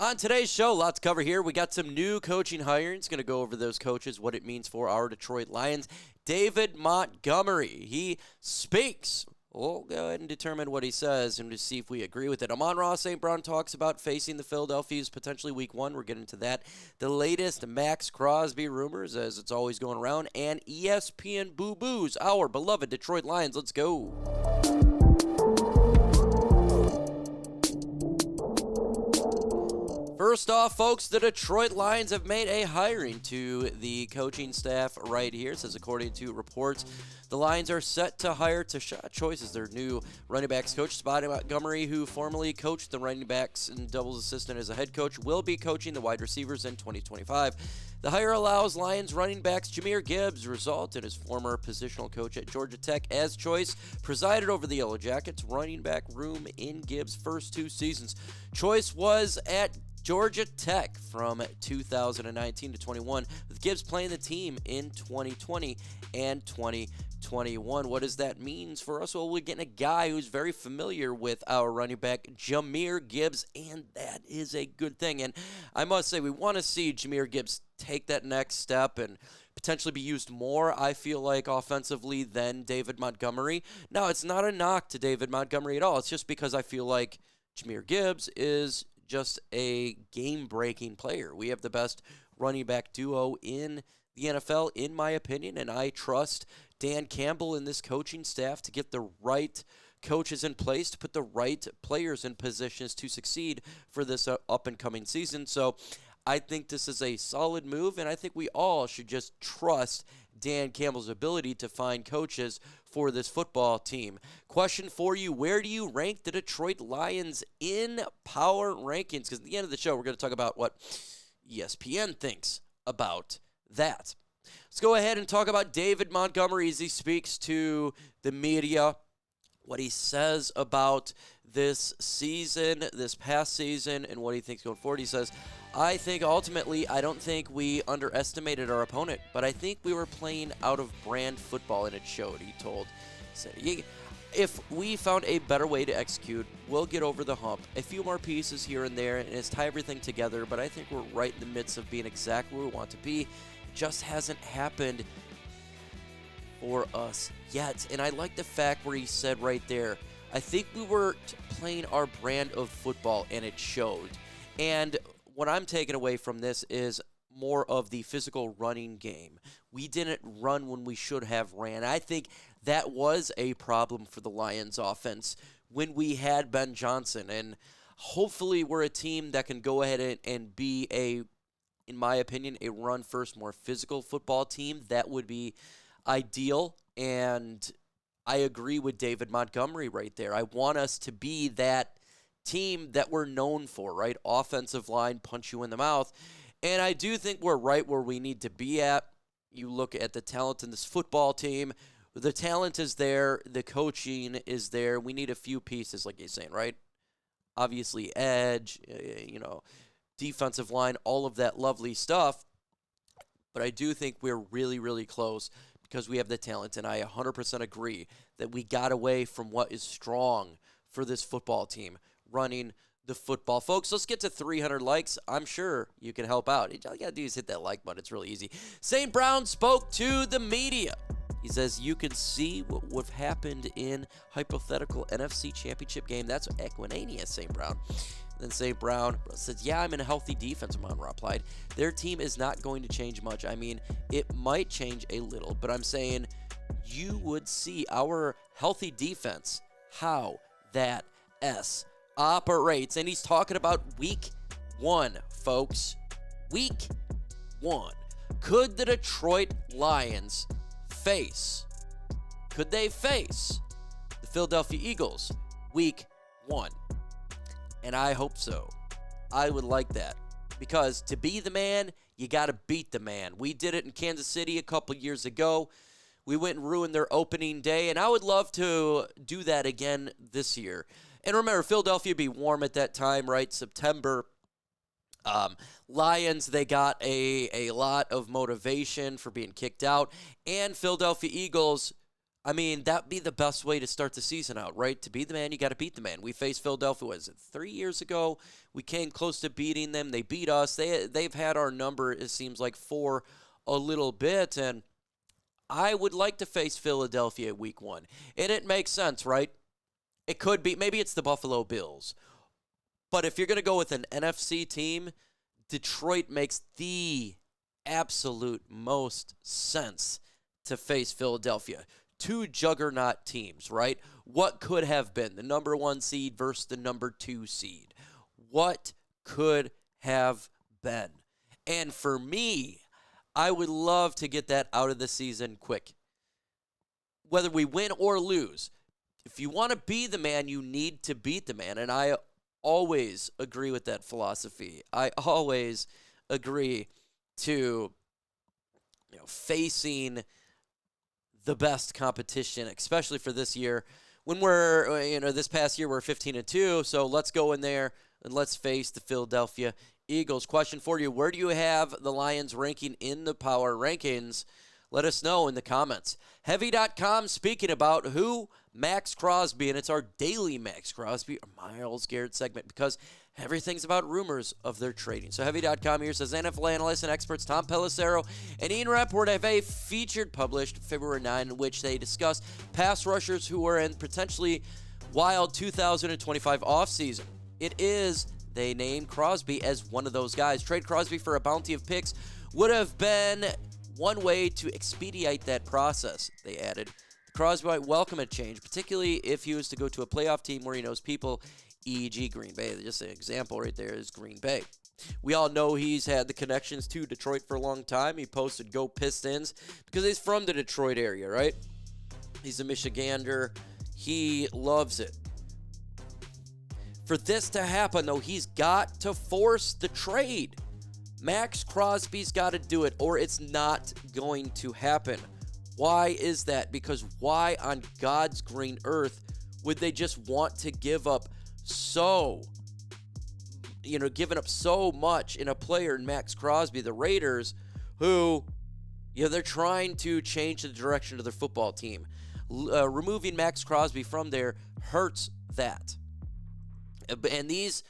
On today's show, lots to cover here. We got some new coaching hirings. Going to go over those coaches, what it means for our Detroit Lions. David Montgomery, he speaks. We'll go ahead and determine what he says and to see if we agree with it. Amon-Ra St. talks about facing the Philadelphia's potentially week one. We're getting to that. The latest Maxx Crosby rumors, as it's always going around, and ESPN boo-boos, our beloved Detroit Lions. Let's go. First off, folks, the Detroit Lions have made a hiring to the coaching staff right here. It says, according to reports, the Lions are set to hire Tashad Choice as their new running backs coach. David Montgomery, who formerly coached the running backs and doubles assistant as a head coach, will be coaching the wide receivers in 2025. The hire allows Lions running backs Jahmyr Gibbs, result in his former positional coach at Georgia Tech, as Choice presided over the Yellow Jackets running back room in Gibbs' first two seasons. Choice was at Georgia Tech from 2019 to 21, with Gibbs playing the team in 2020 and 2021. What does that mean for us? Well, we're getting a guy who's very familiar with our running back, Jahmyr Gibbs, and that is a good thing. And I must say, we want to see Jahmyr Gibbs take that next step and potentially be used more, I feel like, offensively than David Montgomery. Now, it's not a knock to David Montgomery at all. It's just because I feel like Jahmyr Gibbs is just a game-breaking player. We have the best running back duo in the NFL, in my opinion, and I trust Dan Campbell and this coaching staff to get the right coaches in place, to put the right players in positions to succeed for this up-and-coming season. So I think this is a solid move, and I think we all should just trust Dan Campbell's ability to find coaches for this football team. Question for you, where do you rank the Detroit Lions in power rankings? Because at the end of the show, we're going to talk about what ESPN thinks about that. Let's go ahead and talk about David Montgomery as he speaks to the media, what he says about this season, this past season, and what he thinks going forward. He says, I think ultimately, I don't think we underestimated our opponent, but I think we were playing out of brand football, and it showed, he told Siddiqi. If we found a better way to execute, we'll get over the hump. A few more pieces here and there, and it's tie everything together, but I think we're right in the midst of being exactly where we want to be. It just hasn't happened for us yet. And I like the fact where he said right there, I think we were playing our brand of football, and it showed. And what I'm taking away from this is more of the physical running game. We didn't run when we should have ran. I think that was a problem for the Lions offense when we had Ben Johnson. And hopefully we're a team that can go ahead and be in my opinion, a run-first, more physical football team. That would be ideal. And I agree with David Montgomery right there. I want us to be that team that we're known for, right? Offensive line, punch you in the mouth. And I do think we're right where we need to be at. You look at the talent in this football team. The talent is there. The coaching is there. We need a few pieces, like he's saying, right? Obviously, edge, defensive line, all of that lovely stuff. But I do think we're really, really close because we have the talent. And I 100% agree that we got away from what is strong for this football team, running the football. Folks, let's get to 300 likes. I'm sure you can help out. All you got to do is hit that like button. It's really easy. St. Brown spoke to the media. He says, you can see what would have happened in hypothetical NFC championship game. That's Equinania, St. Brown. Then St. Brown says, yeah, I'm in a healthy defense, Amon-Ra replied. Their team is not going to change much. I mean, it might change a little, but I'm saying you would see our healthy defense, how that S operates. And he's talking about week one, folks. Week one. Could the Detroit Lions could they face the Philadelphia Eagles week one? And I hope so. I would like that. Because to be the man, you got to beat the man. We did it in Kansas City a couple years ago. We went and ruined their opening day, and I would love to do that again this year. And remember, Philadelphia be warm at that time, right? September. Lions, they got a lot of motivation for being kicked out. And Philadelphia Eagles, I mean, that'd be the best way to start the season out, right? To be the man, you got to beat the man. We faced Philadelphia, was it 3 years ago? We came close to beating them. They beat us. They've had our number, it seems like, for a little bit. And I would like to face Philadelphia week 1. And it makes sense, right? It could be, maybe it's the Buffalo Bills. But if you're going to go with an NFC team, Detroit makes the absolute most sense to face Philadelphia. Two juggernaut teams, right? What could have been the number 1 seed versus the number 2 seed? What could have been? And for me, I would love to get that out of the season quick. Whether we win or lose, if you want to be the man, you need to beat the man. And I always agree with that philosophy. I always agree to facing the best competition, especially for this year. When we're, this past year we're 15-2, so let's go in there and let's face the Philadelphia Eagles. Question for you, where do you have the Lions ranking in the power rankings? Let us know in the comments. Heavy.com speaking about who? Maxx Crosby, and it's our daily Maxx Crosby or Myles Garrett segment because everything's about rumors of their trading. So Heavy.com here says NFL analysts and experts Tom Pelissero and Ian Rappaport have a featured published February 9 in which they discuss pass rushers who are in potentially wild 2025 offseason. They named Crosby as one of those guys. Trade Crosby for a bounty of picks would have been one way to expedite that process, they added. Crosby might welcome a change, particularly if he was to go to a playoff team where he knows people, e.g. Green Bay. Just an example right there is Green Bay. We all know he's had the connections to Detroit for a long time. He posted Go Pistons because he's from the Detroit area, right? He's a Michigander. He loves it. For this to happen, though, he's got to force the trade. Maxx Crosby's got to do it, or it's not going to happen. Why is that? Because why on God's green earth would they just want to give up giving up so much in a player in Maxx Crosby, the Raiders, who, they're trying to change the direction of their football team. Removing Maxx Crosby from there hurts that. And these,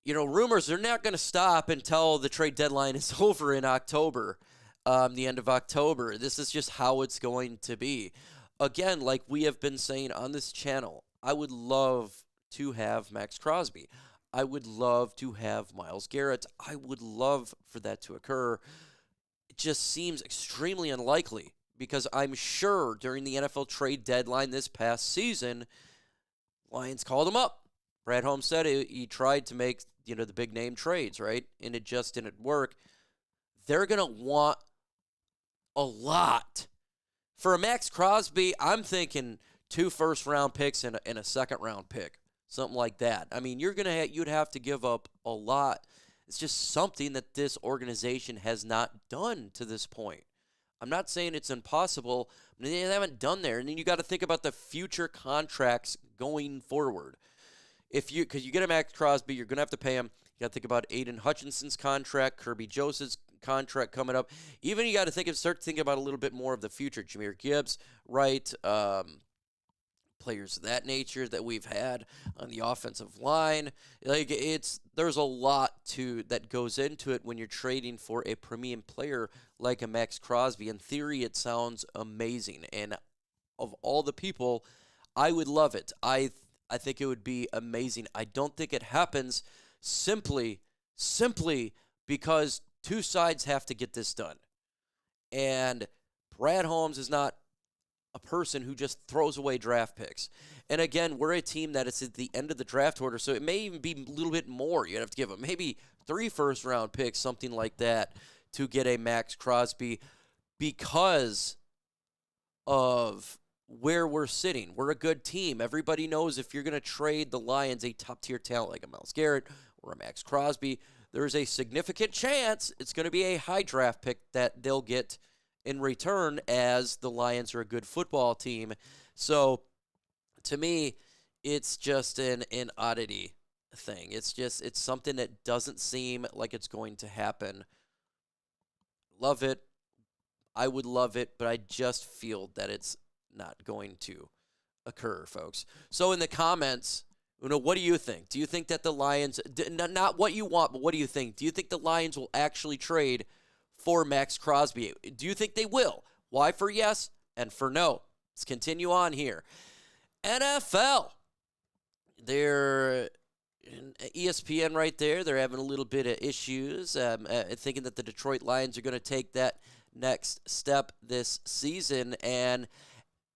rumors are not going to stop until the trade deadline is over in October. The end of October. This is just how it's going to be. Again, like we have been saying on this channel, I would love to have Maxx Crosby. I would love to have Myles Garrett. I would love for that to occur. It just seems extremely unlikely because I'm sure during the NFL trade deadline this past season, Lions called him up. Brad Holmes said he tried to make, the big name trades, right? And it just didn't work. They're going to want a lot. For a Maxx Crosby, I'm thinking 2 first-round picks and a 2nd-round pick, something like that. I mean, you'd have to give up a lot. It's just something that this organization has not done to this point. I'm not saying it's impossible, but they haven't done there. And then you got to think about the future contracts going forward. Because you get a Maxx Crosby, you're going to have to pay him. You got to think about Aiden Hutchinson's contract, Kirby Joseph's contract coming up. Even you got to start thinking about a little bit more of the future. Jahmyr Gibbs, right? Players of that nature that we've had on the offensive line. There's a lot that goes into it when you're trading for a premium player like a Maxx Crosby. In theory, it sounds amazing, and of all the people, I would love it. I think it would be amazing. I don't think it happens simply because two sides have to get this done. And Brad Holmes is not a person who just throws away draft picks. And again, we're a team that is at the end of the draft order, so it may even be a little bit more. You'd have to give them maybe 3 first-round picks, something like that, to get a Maxx Crosby because of where we're sitting. We're a good team. Everybody knows if you're going to trade the Lions a top-tier talent like a Myles Garrett or a Maxx Crosby, there's a significant chance it's going to be a high draft pick that they'll get in return, as the Lions are a good football team. So, to me, it's just an oddity thing. It's something that doesn't seem like it's going to happen. Love it. I would love it, but I just feel that it's not going to occur, folks. So in the comments, what do you think? Do you think that the Lions, not what you want, but what do you think? Do you think the Lions will actually trade for Maxx Crosby? Do you think they will? Why for yes and for no? Let's continue on here. NFL. They're ESPN right there. They're having a little bit of issues, thinking that the Detroit Lions are going to take that next step this season. And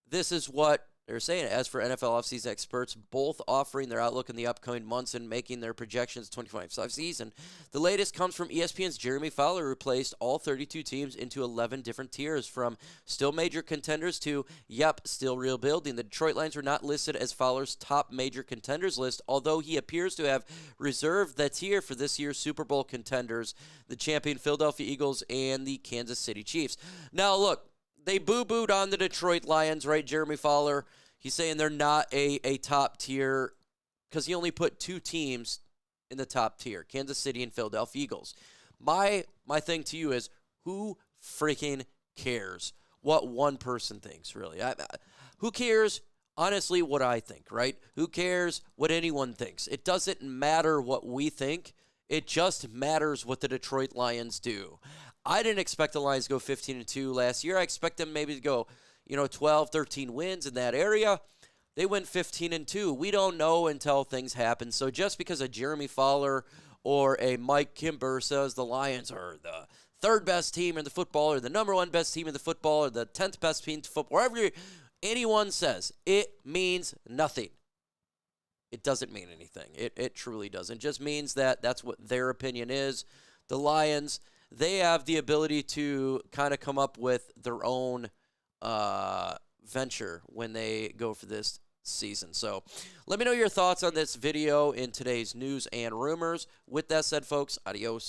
this is what they're saying. As for NFL offseason experts, both offering their outlook in the upcoming months and making their projections 2025 season. The latest comes from ESPN's Jeremy Fowler, who placed all 32 teams into 11 different tiers, from still major contenders to, yep, still rebuilding. The Detroit Lions were not listed as Fowler's top major contenders list, although he appears to have reserved that tier for this year's Super Bowl contenders, the champion Philadelphia Eagles and the Kansas City Chiefs. Now, look, they boo-booed on the Detroit Lions, right, Jeremy Fowler? He's saying they're not a top tier because he only put 2 teams in the top tier, Kansas City and Philadelphia Eagles. My thing to you is, who freaking cares what one person thinks, really? Who cares, honestly, what I think, right? Who cares what anyone thinks? It doesn't matter what we think. It just matters what the Detroit Lions do. I didn't expect the Lions to go 15-2 last year. I expect them maybe to go 12, 13 wins in that area. They went 15-2. We don't know until things happen. So just because a Jeremy Fowler or a Mike Kimber says the Lions are the 3rd best team in the football or the number 1 best team in the football or the 10th best team in football, whatever anyone says, it means nothing. It doesn't mean anything. It truly doesn't. It just means that that's what their opinion is. The Lions, they have the ability to kind of come up with their own venture when they go for this season. So let me know your thoughts on this video in today's news and rumors. With that said, folks, adios.